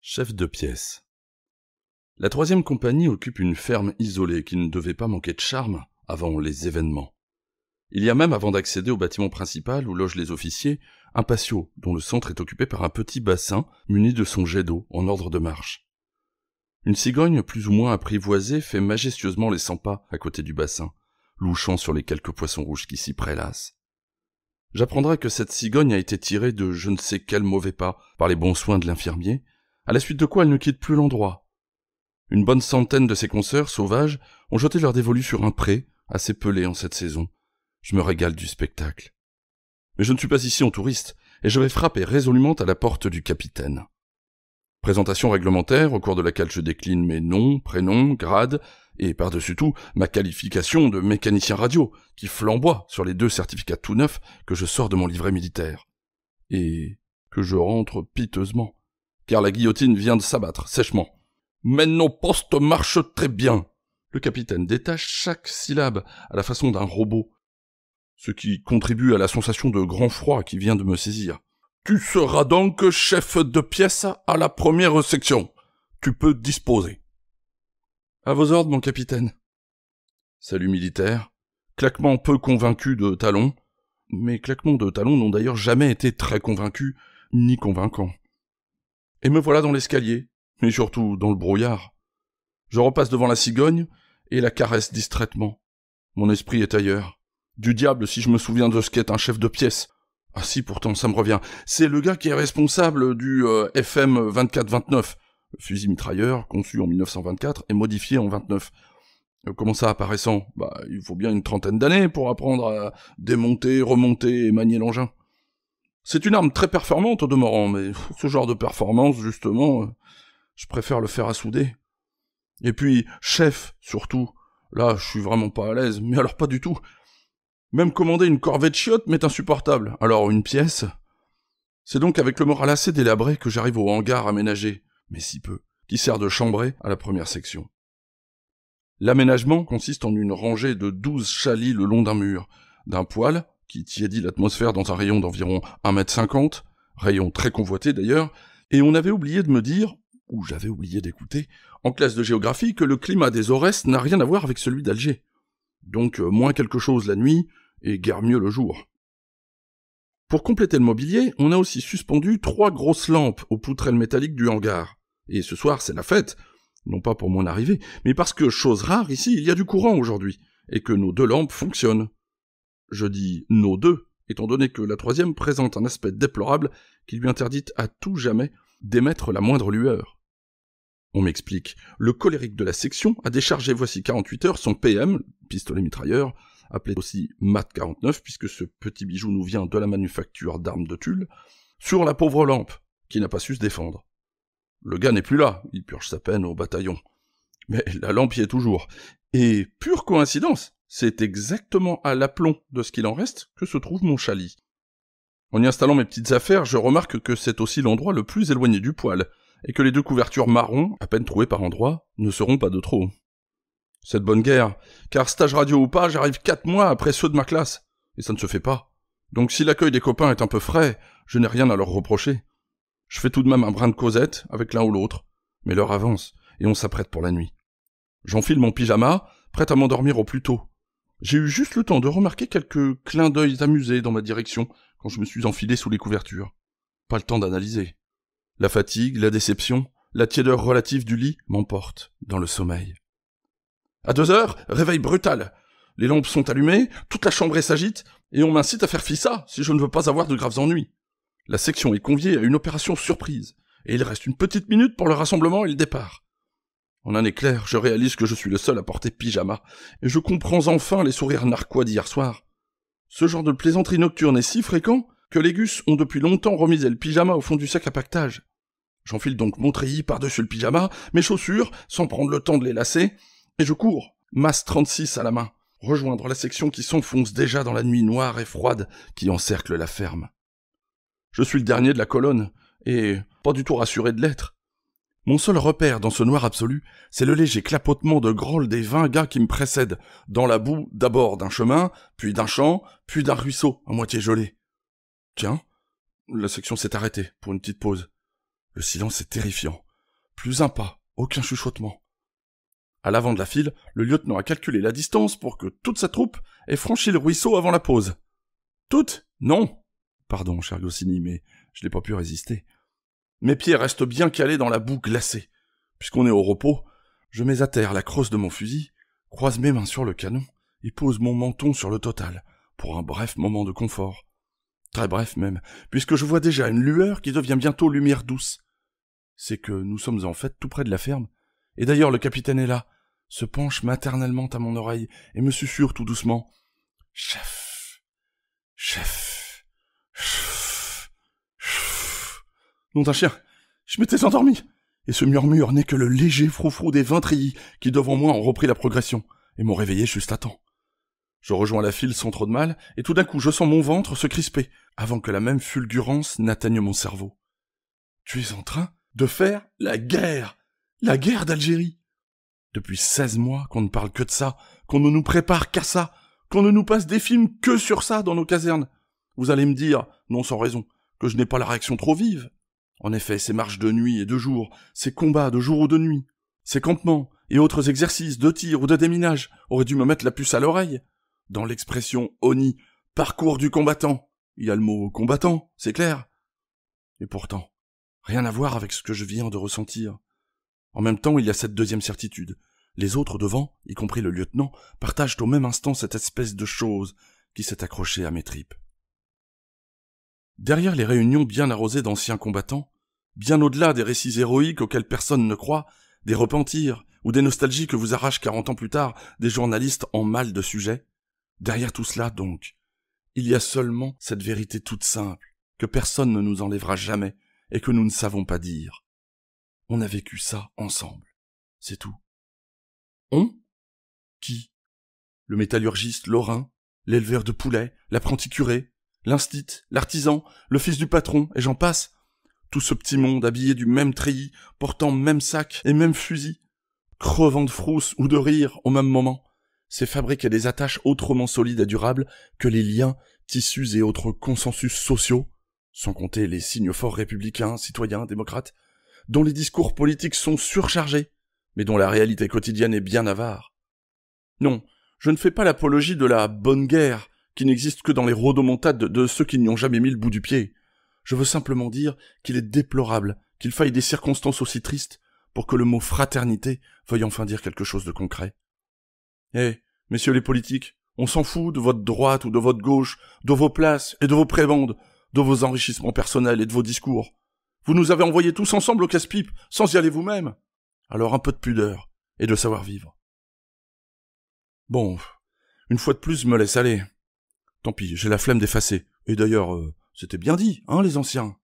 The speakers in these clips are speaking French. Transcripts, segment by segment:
Chef de pièce. La troisième compagnie occupe une ferme isolée qui ne devait pas manquer de charme avant les événements. Il y a même, avant d'accéder au bâtiment principal où logent les officiers, un patio dont le centre est occupé par un petit bassin muni de son jet d'eau en ordre de marche. Une cigogne plus ou moins apprivoisée fait majestueusement les 100 pas à côté du bassin, louchant sur les quelques poissons rouges qui s'y prélassent. J'apprendrai que cette cigogne a été tirée de je ne sais quel mauvais pas par les bons soins de l'infirmier, à la suite de quoi elle ne quitte plus l'endroit. Une bonne centaine de ses consoeurs sauvages ont jeté leur dévolu sur un pré, assez pelé en cette saison. Je me régale du spectacle. Mais je ne suis pas ici en touriste, et je vais frapper résolument à la porte du capitaine. Présentation réglementaire, au cours de laquelle je décline mes noms, prénoms, grades, et par-dessus tout, ma qualification de mécanicien radio, qui flamboie sur les 2 certificats tout neufs que je sors de mon livret militaire. Et que je rentre piteusement, car la guillotine vient de s'abattre, sèchement. « Mais nos postes marchent très bien !» Le capitaine détache chaque syllabe à la façon d'un robot, ce qui contribue à la sensation de grand froid qui vient de me saisir. « Tu seras donc chef de pièce à la première section. Tu peux disposer. » « À vos ordres, mon capitaine. » Salut militaire. Claquement peu convaincu de talons. Mes claquements de talons n'ont d'ailleurs jamais été très convaincus, ni convaincants. Et me voilà dans l'escalier, mais surtout dans le brouillard. Je repasse devant la cigogne et la caresse distraitement. Mon esprit est ailleurs. Du diable si je me souviens de ce qu'est un chef de pièce. Ah si, pourtant, ça me revient. C'est le gars qui est responsable du FM 24-29, le fusil mitrailleur conçu en 1924 et modifié en 29. Comment ça apparaissant ? Il faut bien une trentaine d'années pour apprendre à démonter, remonter et manier l'engin. C'est une arme très performante au demeurant, mais ce genre de performance, justement, je préfère le faire à souder. Et puis, chef, surtout, là, je suis vraiment pas à l'aise, mais alors pas du tout. Même commander une corvée de chiottes m'est insupportable, alors une pièce... C'est donc avec le moral assez délabré que j'arrive au hangar aménagé, mais si peu, qui sert de chambrée à la première section. L'aménagement consiste en une rangée de 12 chalits le long d'un mur, d'un poêle, qui tiédit l'atmosphère dans un rayon d'environ 1,50 m, rayon très convoité d'ailleurs, et on avait oublié de me dire, ou j'avais oublié d'écouter, en classe de géographie que le climat des Aurès n'a rien à voir avec celui d'Alger. Donc moins quelque chose la nuit, et guère mieux le jour. Pour compléter le mobilier, on a aussi suspendu 3 grosses lampes aux poutrelles métalliques du hangar. Et ce soir, c'est la fête, non pas pour mon arrivée, mais parce que, chose rare, ici, il y a du courant aujourd'hui, et que nos 2 lampes fonctionnent. Je dis « nos 2 », étant donné que la 3e présente un aspect déplorable qui lui interdit à tout jamais d'émettre la moindre lueur. On m'explique, le colérique de la section a déchargé voici 48 heures son PM, pistolet mitrailleur, appelé aussi MAT 49, puisque ce petit bijou nous vient de la manufacture d'armes de Tulle, sur la pauvre lampe, qui n'a pas su se défendre. Le gars n'est plus là, il purge sa peine au bataillon. Mais la lampe y est toujours. Et, pure coïncidence, c'est exactement à l'aplomb de ce qu'il en reste que se trouve mon chalit. En y installant mes petites affaires, je remarque que c'est aussi l'endroit le plus éloigné du poêle, et que les 2 couvertures marron, à peine trouées par endroits, ne seront pas de trop. C'est de bonne guerre, car stage radio ou pas, j'arrive 4 mois après ceux de ma classe, et ça ne se fait pas. Donc si l'accueil des copains est un peu frais, je n'ai rien à leur reprocher. Je fais tout de même un brin de causette avec l'un ou l'autre, mais l'heure avance, et on s'apprête pour la nuit. J'enfile mon pyjama, prêt à m'endormir au plus tôt. J'ai eu juste le temps de remarquer quelques clins d'œil amusés dans ma direction, quand je me suis enfilé sous les couvertures. Pas le temps d'analyser. La fatigue, la déception, la tiédeur relative du lit m'emportent dans le sommeil. À 2 heures, réveil brutal. Les lampes sont allumées, toute la chambre s'agite, et on m'incite à faire fi ça, si je ne veux pas avoir de graves ennuis. La section est conviée à une opération surprise, et il reste une petite minute pour le rassemblement et le départ. En un éclair, je réalise que je suis le seul à porter pyjama, et je comprends enfin les sourires narquois d'hier soir. Ce genre de plaisanterie nocturne est si fréquent que les gus ont depuis longtemps remisé le pyjama au fond du sac à paquetage. J'enfile donc mon treillis par-dessus le pyjama, mes chaussures, sans prendre le temps de les lasser, et je cours, masse 36 à la main, rejoindre la section qui s'enfonce déjà dans la nuit noire et froide qui encercle la ferme. Je suis le dernier de la colonne, et pas du tout rassuré de l'être. Mon seul repère dans ce noir absolu, c'est le léger clapotement de grolle des 20 gars qui me précèdent, dans la boue d'abord d'un chemin, puis d'un champ, puis d'un ruisseau à moitié gelé. Tiens, la section s'est arrêtée pour une petite pause. Le silence est terrifiant. Plus un pas, aucun chuchotement. À l'avant de la file, le lieutenant a calculé la distance pour que toute sa troupe ait franchi le ruisseau avant la pause. Toute? Non. Pardon, cher Goscinny, mais je n'ai pas pu résister. Mes pieds restent bien calés dans la boue glacée. Puisqu'on est au repos, je mets à terre la crosse de mon fusil, croise mes mains sur le canon et pose mon menton sur le total, pour un bref moment de confort. Très bref même, puisque je vois déjà une lueur qui devient bientôt lumière douce. C'est que nous sommes en fait tout près de la ferme, et d'ailleurs le capitaine est là, se penche maternellement à mon oreille et me susurre tout doucement « Chef, chef, chef, chef. » Nom d'un chien, je m'étais endormi, et ce murmure n'est que le léger froufrou des 20 treillis qui devant moi ont repris la progression, et m'ont réveillé juste à temps. Je rejoins la file sans trop de mal, et tout d'un coup je sens mon ventre se crisper, avant que la même fulgurance n'atteigne mon cerveau. Tu es en train de faire la guerre d'Algérie. Depuis 16 mois qu'on ne parle que de ça, qu'on ne nous prépare qu'à ça, qu'on ne nous passe des films que sur ça dans nos casernes. Vous allez me dire, non sans raison, que je n'ai pas la réaction trop vive. En effet, ces marches de nuit et de jour, ces combats de jour ou de nuit, ces campements et autres exercices de tir ou de déminage auraient dû me mettre la puce à l'oreille. Dans l'expression ONI, parcours du combattant, il y a le mot combattant, c'est clair. Et pourtant, rien à voir avec ce que je viens de ressentir. En même temps, il y a cette deuxième certitude. Les autres devant, y compris le lieutenant, partagent au même instant cette espèce de chose qui s'est accrochée à mes tripes. Derrière les réunions bien arrosées d'anciens combattants, bien au-delà des récits héroïques auxquels personne ne croit, des repentirs ou des nostalgies que vous arrachent 40 ans plus tard des journalistes en mal de sujet, derrière tout cela, donc, il y a seulement cette vérité toute simple, que personne ne nous enlèvera jamais et que nous ne savons pas dire. On a vécu ça ensemble. C'est tout. On? Qui? Le métallurgiste lorrain, l'éleveur de poulets, l'apprenti curé, l'instit, l'artisan, le fils du patron, et j'en passe. Tout ce petit monde habillé du même treillis, portant même sac et même fusil, crevant de frousse ou de rire au même moment, c'est fabriquer des attaches autrement solides et durables que les liens, tissus et autres consensus sociaux, sans compter les signes forts républicains, citoyens, démocrates, dont les discours politiques sont surchargés, mais dont la réalité quotidienne est bien avare. Non, je ne fais pas l'apologie de la bonne guerre, qui n'existe que dans les rodomontades de ceux qui n'y ont jamais mis le bout du pied. Je veux simplement dire qu'il est déplorable qu'il faille des circonstances aussi tristes pour que le mot fraternité veuille enfin dire quelque chose de concret. Eh, messieurs les politiques, on s'en fout de votre droite ou de votre gauche, de vos places et de vos prébendes, de vos enrichissements personnels et de vos discours. Vous nous avez envoyés tous ensemble au casse-pipe, sans y aller vous-même. Alors un peu de pudeur et de savoir-vivre. Bon, une fois de plus, je me laisse aller. Tant pis, j'ai la flemme d'effacer. Et d'ailleurs, c'était bien dit, hein, les anciens.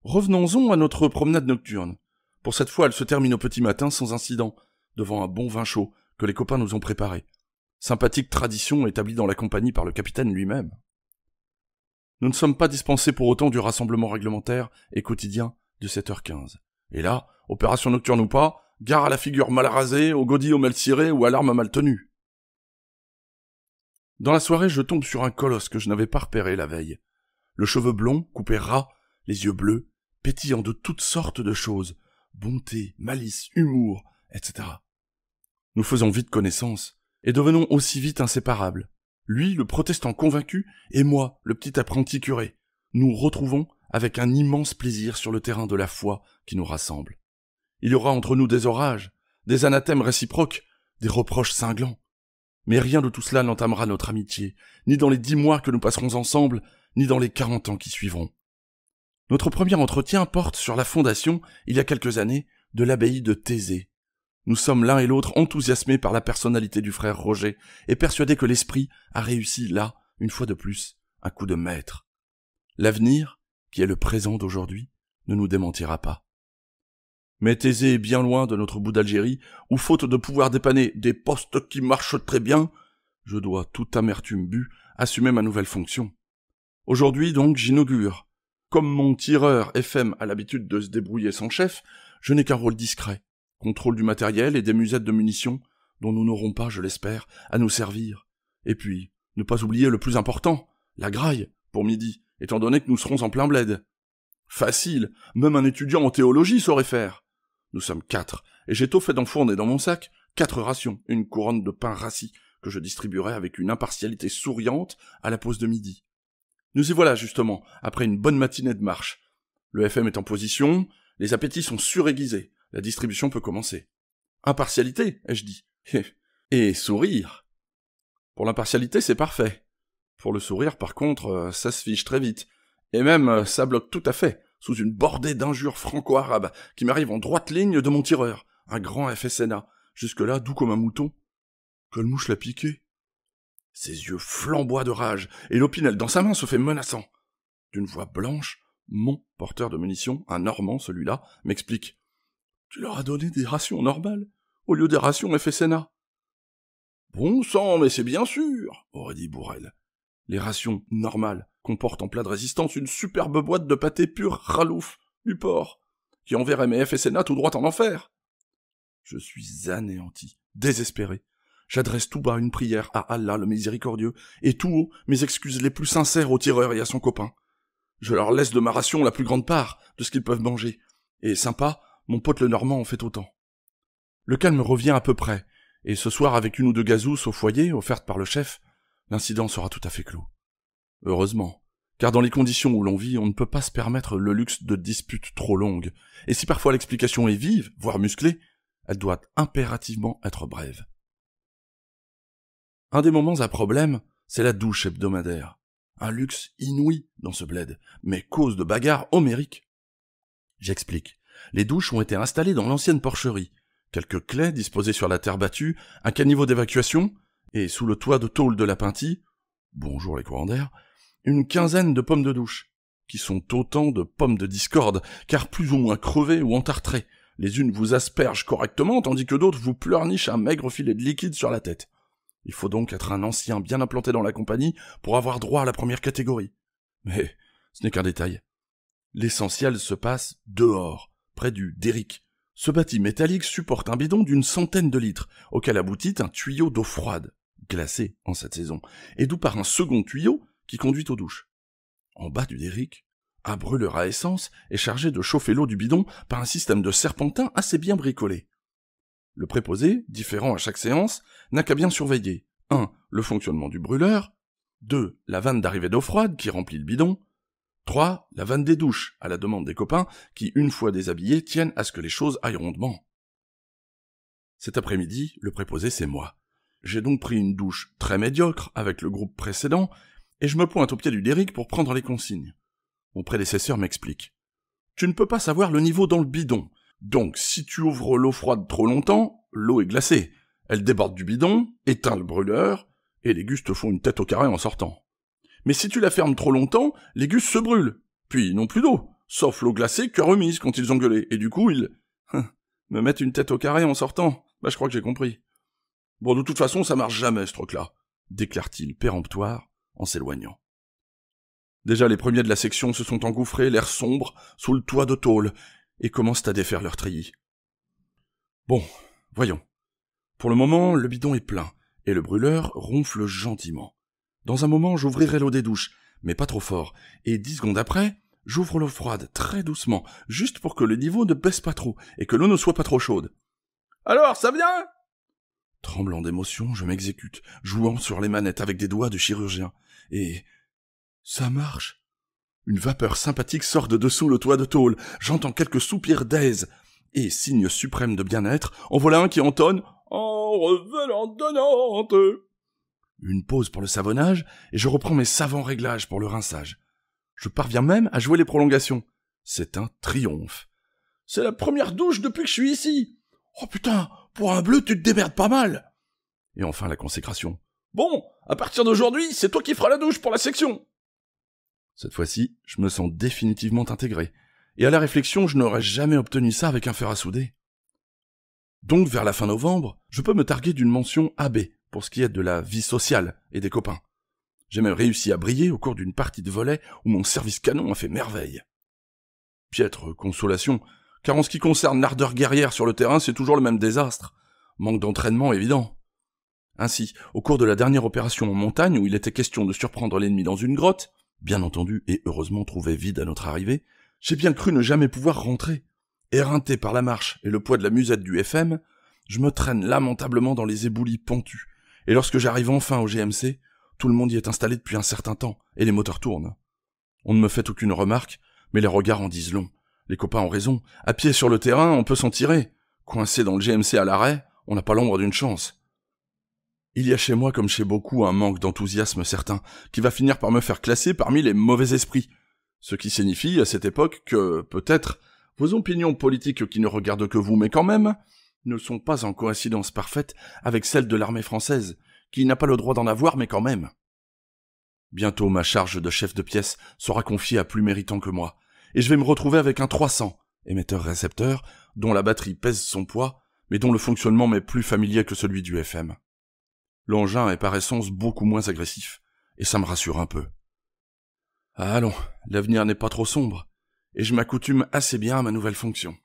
Revenons-en à notre promenade nocturne. Pour cette fois, elle se termine au petit matin sans incident, devant un bon vin chaud que les copains nous ont préparé. Sympathique tradition établie dans la compagnie par le capitaine lui-même. Nous ne sommes pas dispensés pour autant du rassemblement réglementaire et quotidien de 7h15. Et là, opération nocturne ou pas, gare à la figure mal rasée, au godillet mal ciré ou à l'arme mal tenue. Dans la soirée, je tombe sur un colosse que je n'avais pas repéré la veille. Le cheveu blond, coupé ras, les yeux bleus, pétillant de toutes sortes de choses, bonté, malice, humour, etc. Nous faisons vite connaissance, et devenons aussi vite inséparables. Lui, le protestant convaincu, et moi, le petit apprenti curé. Nous retrouvons avec un immense plaisir sur le terrain de la foi qui nous rassemble. Il y aura entre nous des orages, des anathèmes réciproques, des reproches cinglants. Mais rien de tout cela n'entamera notre amitié, ni dans les 10 mois que nous passerons ensemble, ni dans les 40 ans qui suivront. Notre premier entretien porte sur la fondation, il y a quelques années, de l'abbaye de Thésée. Nous sommes l'un et l'autre enthousiasmés par la personnalité du frère Roger et persuadés que l'esprit a réussi là, une fois de plus, un coup de maître. L'avenir, qui est le présent d'aujourd'hui, ne nous démentira pas. Mais Thésée est bien loin de notre bout d'Algérie, où faute de pouvoir dépanner des postes qui marchent très bien, je dois, toute amertume bue, assumer ma nouvelle fonction. Aujourd'hui donc j'inaugure. Comme mon tireur FM a l'habitude de se débrouiller sans chef, je n'ai qu'un rôle discret. Contrôle du matériel et des musettes de munitions, dont nous n'aurons pas, je l'espère, à nous servir. Et puis, ne pas oublier le plus important, la graille, pour midi, étant donné que nous serons en plein bled. Facile, même un étudiant en théologie saurait faire. Nous sommes 4, et j'ai tôt fait d'enfourner dans mon sac 4 rations, une couronne de pain rassis, que je distribuerai avec une impartialité souriante à la pause de midi. Nous y voilà justement, après une bonne matinée de marche. Le FM est en position, les appétits sont suraiguisés, la distribution peut commencer. Impartialité, ai-je dit. Et sourire. Pour l'impartialité, c'est parfait. Pour le sourire, par contre, ça se fiche très vite. Et même, ça bloque tout à fait, sous une bordée d'injures franco-arabes, qui m'arrivent en droite ligne de mon tireur, un grand FSNA, jusque-là doux comme un mouton. Quelle mouche l'a piqué? Ses yeux flamboient de rage, et l'opinel dans sa main se fait menaçant. D'une voix blanche, mon porteur de munitions, un Normand celui-là, m'explique. Tu leur as donné des rations normales, au lieu des rations FSNA. Bon sang, mais c'est bien sûr, aurait dit Bourrel. Les rations normales comportent en plat de résistance une superbe boîte de pâté pur ralouf du porc, qui enverrait mes FSNA tout droit en enfer. Je suis anéanti, désespéré. J'adresse tout bas une prière à Allah le miséricordieux, et tout haut mes excuses les plus sincères au tireur et à son copain. Je leur laisse de ma ration la plus grande part de ce qu'ils peuvent manger, et sympa, mon pote le Normand en fait autant. Le calme revient à peu près, et ce soir avec une ou deux gazousses au foyer, offertes par le chef, l'incident sera tout à fait clos. Heureusement, car dans les conditions où l'on vit, on ne peut pas se permettre le luxe de disputes trop longues, et si parfois l'explication est vive, voire musclée, elle doit impérativement être brève. Un des moments à problème, c'est la douche hebdomadaire. Un luxe inouï dans ce bled, mais cause de bagarres homériques. J'explique. Les douches ont été installées dans l'ancienne porcherie. Quelques claies disposées sur la terre battue, un caniveau d'évacuation, et sous le toit de tôle de la Pinty, bonjour les courants d'air, une quinzaine de pommes de douche, qui sont autant de pommes de discorde, car plus ou moins crevées ou entartrées. Les unes vous aspergent correctement, tandis que d'autres vous pleurnichent un maigre filet de liquide sur la tête. Il faut donc être un ancien bien implanté dans la compagnie pour avoir droit à la première catégorie. Mais ce n'est qu'un détail. L'essentiel se passe dehors, près du derrick. Ce bâti métallique supporte un bidon d'une centaine de litres, auquel aboutit un tuyau d'eau froide, glacée en cette saison, et d'où part un second tuyau qui conduit aux douches. En bas du derrick, un brûleur à essence est chargé de chauffer l'eau du bidon par un système de serpentin assez bien bricolé. Le préposé, différent à chaque séance, n'a qu'à bien surveiller 1. Le fonctionnement du brûleur, 2. La vanne d'arrivée d'eau froide qui remplit le bidon, 3. La vanne des douches, à la demande des copains, qui, une fois déshabillés, tiennent à ce que les choses aillent rondement. Cet après-midi, le préposé, c'est moi. J'ai donc pris une douche très médiocre avec le groupe précédent, et je me pointe au pied du derrick pour prendre les consignes. Mon prédécesseur m'explique. Tu ne peux pas savoir le niveau dans le bidon. Donc, si tu ouvres l'eau froide trop longtemps, l'eau est glacée. Elle déborde du bidon, éteint le brûleur, et les gus te font une tête au carré en sortant. Mais si tu la fermes trop longtemps, les gus se brûlent. Puis ils n'ont plus d'eau, sauf l'eau glacée que remise quand ils ont gueulé. Et du coup, ils me mettent une tête au carré en sortant. Bah, je crois que j'ai compris. Bon, de toute façon, ça marche jamais, ce truc-là, déclare-t-il péremptoire en s'éloignant. Déjà, les premiers de la section se sont engouffrés, l'air sombre, sous le toit de tôle, et commencent à défaire leur treillis. Bon, voyons. Pour le moment, le bidon est plein, et le brûleur ronfle gentiment. Dans un moment, j'ouvrirai l'eau des douches, mais pas trop fort, et 10 secondes après, j'ouvre l'eau froide, très doucement, juste pour que le niveau ne baisse pas trop, et que l'eau ne soit pas trop chaude. Alors, ça vient? Tremblant d'émotion, je m'exécute, jouant sur les manettes avec des doigts de chirurgien, et... ça marche. Une vapeur sympathique sort de dessous le toit de tôle, j'entends quelques soupirs d'aise, et, signe suprême de bien-être, en voilà un qui entonne « En revenant de Nantes !» Une pause pour le savonnage, et je reprends mes savants réglages pour le rinçage. Je parviens même à jouer les prolongations. C'est un triomphe. C'est la première douche depuis que je suis ici. Oh putain, pour un bleu, tu te démerdes pas mal. Et enfin la consécration. Bon, à partir d'aujourd'hui, c'est toi qui feras la douche pour la section. Cette fois-ci, je me sens définitivement intégré. Et à la réflexion, je n'aurais jamais obtenu ça avec un fer à souder. Donc, vers la fin novembre, je peux me targuer d'une mention AB pour ce qui est de la vie sociale et des copains. J'ai même réussi à briller au cours d'une partie de volley où mon service canon a fait merveille. Piètre consolation, car en ce qui concerne l'ardeur guerrière sur le terrain, c'est toujours le même désastre. Manque d'entraînement évident. Ainsi, au cours de la dernière opération en montagne où il était question de surprendre l'ennemi dans une grotte, bien entendu et heureusement trouvée vide à notre arrivée, J'ai bien cru ne jamais pouvoir rentrer. Éreinté par la marche et le poids de la musette du FM, je me traîne lamentablement dans les éboulis pentus, et lorsque j'arrive enfin au GMC, tout le monde y est installé depuis un certain temps, et les moteurs tournent. On ne me fait aucune remarque, mais les regards en disent long. Les copains ont raison, à pied sur le terrain, on peut s'en tirer. Coincé dans le GMC à l'arrêt, on n'a pas l'ombre d'une chance. Il y a chez moi, comme chez beaucoup, un manque d'enthousiasme certain, qui va finir par me faire classer parmi les mauvais esprits. Ce qui signifie, à cette époque, que, peut-être, vos opinions politiques qui ne regardent que vous, mais quand même, ne sont pas en coïncidence parfaite avec celles de l'armée française, qui n'a pas le droit d'en avoir, mais quand même. Bientôt ma charge de chef de pièce sera confiée à plus méritant que moi, et je vais me retrouver avec un 300, émetteur-récepteur, dont la batterie pèse son poids, mais dont le fonctionnement m'est plus familier que celui du FM. L'engin est par essence beaucoup moins agressif, et ça me rassure un peu. Allons, l'avenir n'est pas trop sombre, et je m'accoutume assez bien à ma nouvelle fonction.